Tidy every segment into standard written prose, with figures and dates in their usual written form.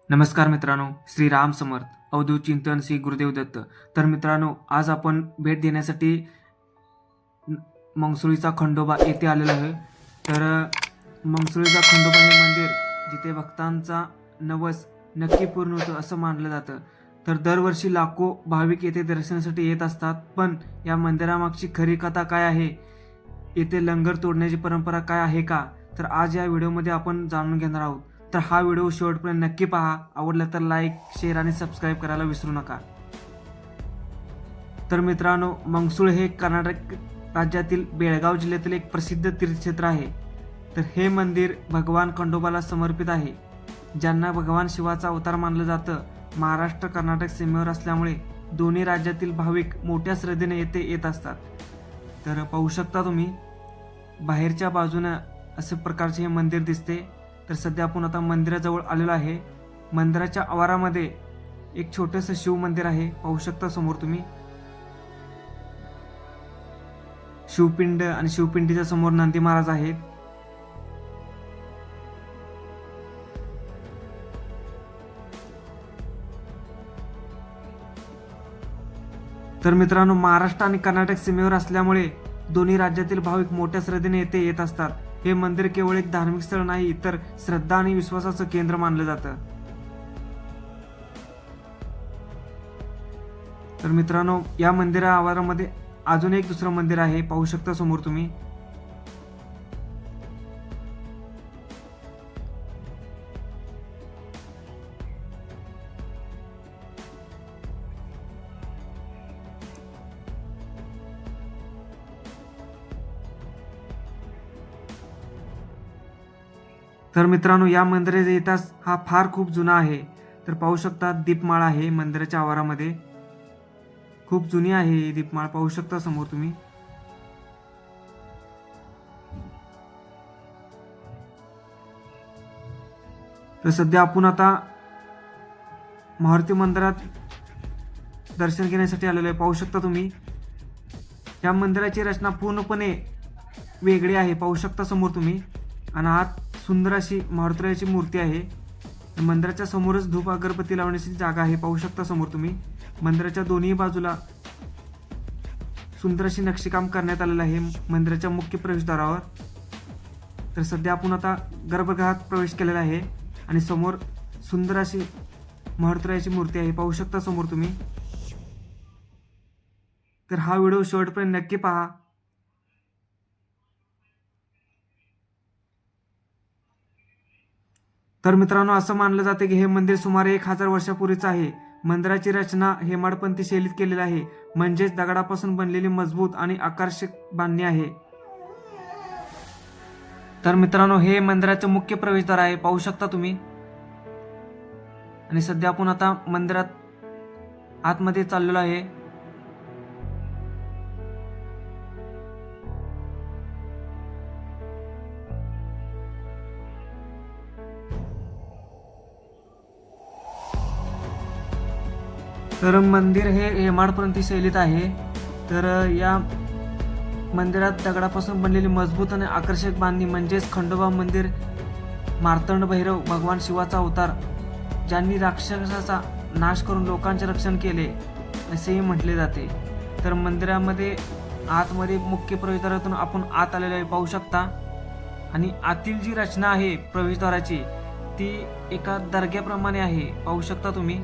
नमस्कार मित्रांनो, श्री राम समर्थ, अवधूत चिंतन श्री गुरुदेव दत्त. तर मित्रांनो, आज आपण भेट देण्यासाठी मंगसुळीचा खंडोबा येथे आलेलो आहे. तर मंगसुळीचा खंडोबा हे मंदिर जिथे भक्तांचा नवस नक्की पूर्ण होतं असं मानलं जातं. तर दरवर्षी लाखो भाविक येथे दर्शनासाठी येत असतात. पण या मंदिरामागची खरी कथा काय आहे, येथे लंगर तोडण्याची परंपरा काय आहे का, तर आज या व्हिडिओमध्ये आपण जाणून घेणार आहोत. तर हा व्हिडिओ शेवटपर्यंत नक्की पहा. आवडला तर लाईक, शेअर आणि सबस्क्राईब करायला विसरू नका. तर मित्रांनो, मंगसुळ हे कर्नाटक राज्यातील बेळगाव जिल्ह्यातील एक प्रसिद्ध तीर्थक्षेत्र आहे. तर हे मंदिर भगवान खंडोबाला समर्पित आहे, ज्यांना भगवान शिवाचा अवतार मानलं जातं. महाराष्ट्र कर्नाटक सीमेवर असल्यामुळे दोन्ही राज्यातील भाविक मोठ्या श्रद्धेने येथे येत असतात. तर पाहू शकता तुम्ही, बाहेरच्या बाजूनं असे प्रकारचे हे मंदिर दिसते. तर सध्या आपण आता मंदिराजवळ आलेलो आहे. मंदिराच्या आवारामध्ये एक छोटंसं शिव मंदिर आहे, पाहू शकता समोर तुम्ही. शिवपिंड आणि शिवपिंडीच्या समोर नंदी महाराज आहेत. तर मित्रांनो, महाराष्ट्र आणि कर्नाटक सीमेवर असल्यामुळे दोन्ही राज्यातील भाविक मोठ्या श्रद्धेने येथे येत असतात. हे मंदिर केवळ एक धार्मिक स्थळ नाही, तर श्रद्धा आणि विश्वासाचं केंद्र मानलं जातं. तर मित्रांनो, या मंदिरा आवारामध्ये अजून एक दुसरं मंदिर आहे, पाहू शकता समोर तुम्ही. तर मित्रांनो, या मंदिराचा इतिहास हा फार खूप जुना आहे. तर पाहू शकता, दीपमाळ आहे मंदिराच्या आवारामध्ये. खूप जुनी आहे ही दीपमाळ, पाहू शकता समोर तुम्ही. तर सध्या आपण आता मारुती मंदिरात दर्शन घेण्यासाठी आलेलो आहे, पाहू शकता तुम्ही. या मंदिराची रचना पूर्णपणे वेगळी आहे, पाहू शकता समोर तुम्ही. आणि आत सुंदर अशी मारुतीची मूर्ती आहे. मंदिराच्या समोरच धूप अगरबत्ती लावण्याची जागा आहे, पाहू शकता समोर तुम्ही. मंदिराच्या दोन्ही बाजूला सुंदर अशी नक्षीकाम करण्यात आलेलं आहे मंदिराच्या मुख्य प्रवेशद्वारावर. तर सध्या आपण आता गर्भगृहात प्रवेश केलेला आहे आणि समोर सुंदर अशी मारुतीची मूर्ती आहे, पाहू शकता समोर तुम्ही. तर हा व्हिडिओ शेवटपर्यंत नक्की पहा. तर मित्रांनो, असं मानलं जाते की हे मंदिर सुमारे 1000 वर्षापूर्वीचं आहे. मंदिराची रचना हेमाडपंथी शैलीत केलेली आहे, म्हणजेच दगडापासून बनलेली मजबूत आणि आकर्षक बांधणी आहे. तर मित्रांनो, हे मंदिराचे मुख्य प्रवेशद्वार आहे, पाहू शकता तुम्ही. आणि सध्या आपण आता मंदिरात आतमध्ये चाललेलो आहे. तर मंदिर हे हेमाडपंथी शैलीत आहे. तर या मंदिरात दगडापासून बनलेली मजबूत आणि आकर्षक बांधणी म्हणजेच खंडोबा मंदिर मार्तंड भैरव भगवान शिवाचा अवतार, ज्यांनी राक्षसाचा नाश करून लोकांचे रक्षण केले असेही म्हटले जाते. तर मंदिरामध्ये आतमध्ये मुख्य प्रवेशद्वारातून आपण आत आलेलो आहे, पाहू शकता. आणि आतील जी रचना आहे प्रवेशद्वाराची, ती एका दर्ग्याप्रमाणे आहे, पाहू शकता तुम्ही.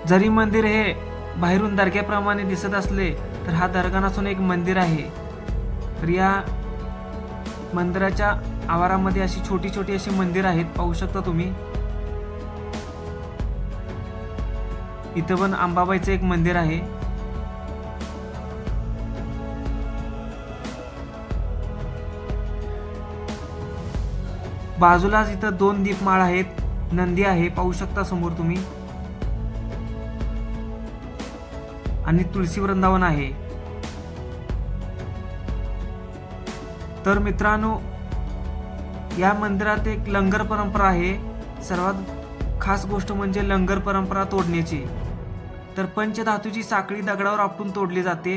जरी मंदिर हे बाहेरून दर्ग्याप्रमाणे दिसत असले, तर हा दर्गा नसून एक मंदिर आहे. तर या मंदिराच्या आवारामध्ये अशी छोटी छोटी अशी मंदिर आहेत, पाहू शकता तुम्ही. इथं पण अंबाबाईचं एक मंदिर आहे. बाजूलाच इथं 2 दीपमाळ आहेत, नंदी आहे, पाहू शकता समोर तुम्ही. आणि तुळशी वृंदावन आहे. तर मित्रांनो, या मंदिरात एक लंगर परंपरा आहे. सर्वात खास गोष्ट म्हणजे लंगर परंपरा तोडण्याची. तर पंचधातूची साखळी दगडावर आपटून तोडली जाते.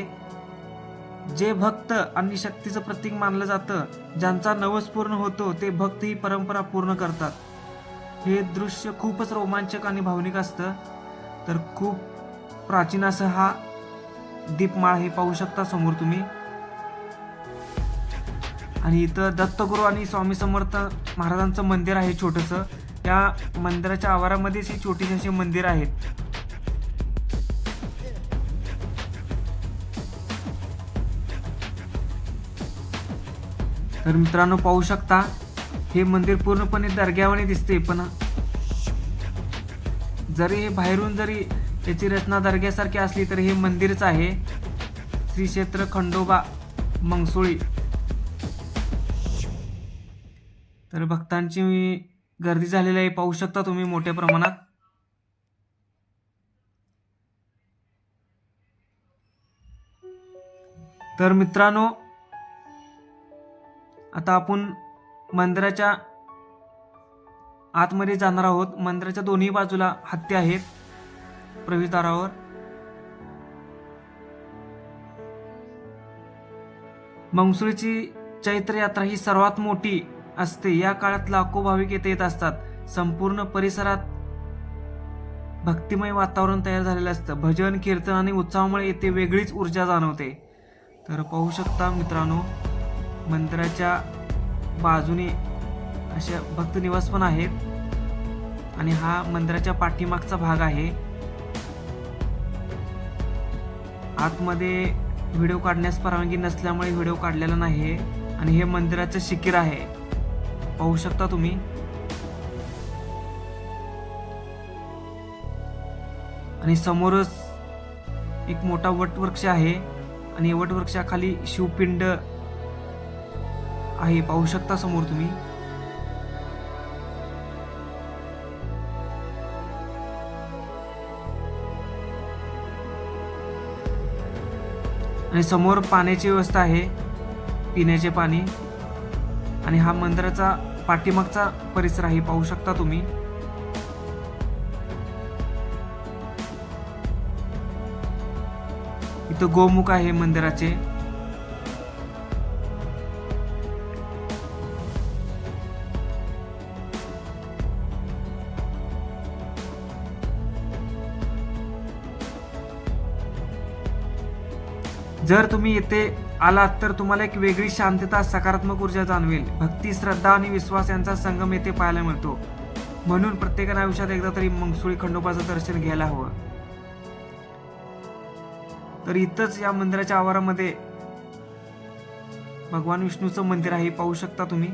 जे भक्त आणि शक्तीचं प्रतीक मानलं जातं, ज्यांचा नवस पूर्ण होतो ते भक्त ही परंपरा पूर्ण करतात. हे दृश्य खूपच रोमांचक आणि भावनिक असतं. तर खूप प्राचीन असं हा दीपमाळ हे पाहू शकता समोर तुम्ही. आणि इथं दत्तगुरू आणि स्वामी समर्थ महाराजांचं मंदिर आहे छोटंसं. या मंदिराच्या आवारामध्येच ही छोटीशी अशी मंदिर आहेत. तर मित्रांनो पाहू शकता हे मंदिर पूर्णपणे दर्ग्यावाने दिसते, पण जरी हे बाहेरून जरी त्याची रचना दर्ग्यासारखी असली तरी हे मंदिरच आहे. श्री क्षेत्र खंडोबा मंगसुळी. तर भक्तांची गर्दी झालेली आहे, पाहू शकता तुम्ही मोठ्या प्रमाणात. तर मित्रांनो आता आपण मंदिराच्या आतमध्ये जाणार आहोत. मंदिराच्या दोन्ही बाजूला हत्ती आहेत प्रवेशद्वारावर. मंगसुळीची चैत्र यात्रा ही सर्वात मोठी असते. या काळात लाखो भाविक येथे येत असतात. संपूर्ण परिसरात भक्तिमय वातावरण तयार झालेलं असतं. भजन कीर्तन आणि उत्साहामुळे येथे वेगळीच ऊर्जा जाणवते. तर पाहू शकता मित्रांनो मंदिराच्या बाजूने अशा भक्त निवास पण आहेत आणि हा मंदिराच्या पाठीमागचा भाग आहे. आतमध्ये व्हिडिओ काढण्यास परवानगी नसल्यामुळे व्हिडिओ काढलेला नाही. आणि हे मंदिराचं शिखर आहे, पाहू शकता तुम्ही. आणि समोरच एक मोठा वटवृक्ष आहे आणि वटवृक्षाखाली शिवपिंड आहे, पाहू शकता समोर तुम्ही. आणि समोर पाण्याची व्यवस्था आहे, पिण्याचे पाणी. आणि हा मंदिराचा पाठीमागचा परिसर आहे, पाहू शकता तुम्ही. इथं गोमुख आहे मंदिराचे. जर तुम्ही येथे आलात तर तुम्हाला एक वेगळी शांतता, सकारात्मक ऊर्जा जाणवेल. भक्ती, श्रद्धा आणि विश्वास यांचा संगम येथे पाहायला मिळतो. म्हणून प्रत्येकाने आयुष्यात एकदा तरी मंगसुळी खंडोबाचं दर्शन घ्यायला हवं. तर इथंच या मंदिराच्या आवारामध्ये भगवान विष्णूचं मंदिर आहे, पाहू शकता तुम्ही.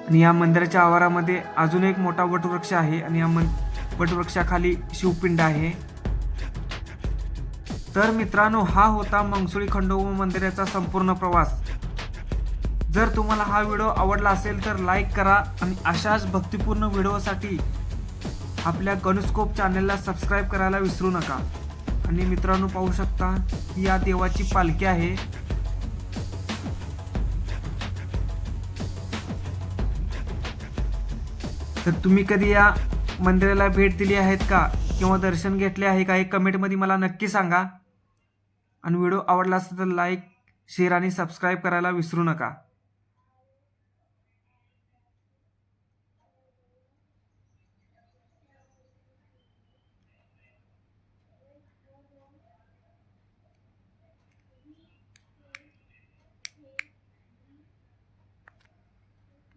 आणि या मंदिराच्या आवारामध्ये अजून एक मोठा वटवृक्ष आहे आणि या वटवृक्षाखाली शिवपिंड आहे. तर मित्रांनो हा होता मंगसुळी खंडोबा मंदिराचा संपूर्ण प्रवास. जर तुम्हाला हा व्हिडिओ आवडला असेल तर लाईक करा आणि अशाच भक्तिपूर्ण व्हिडिओसाठी आपल्या गणेशस्कोप चॅनलला सबस्क्राईब करायला विसरू नका. आणि मित्रांनो पाहू शकता ही या देवाची पालखी आहे. तर तुम्ही कधी या मंदिराला भेट दिली आहेत का किंवा दर्शन घेतले आहे का हे कमेंटमध्ये मला नक्की सांगा. आणि व्हिडिओ आवडला असेल तर लाईक, शेअर आणि सबस्क्राईब करायला विसरू नका.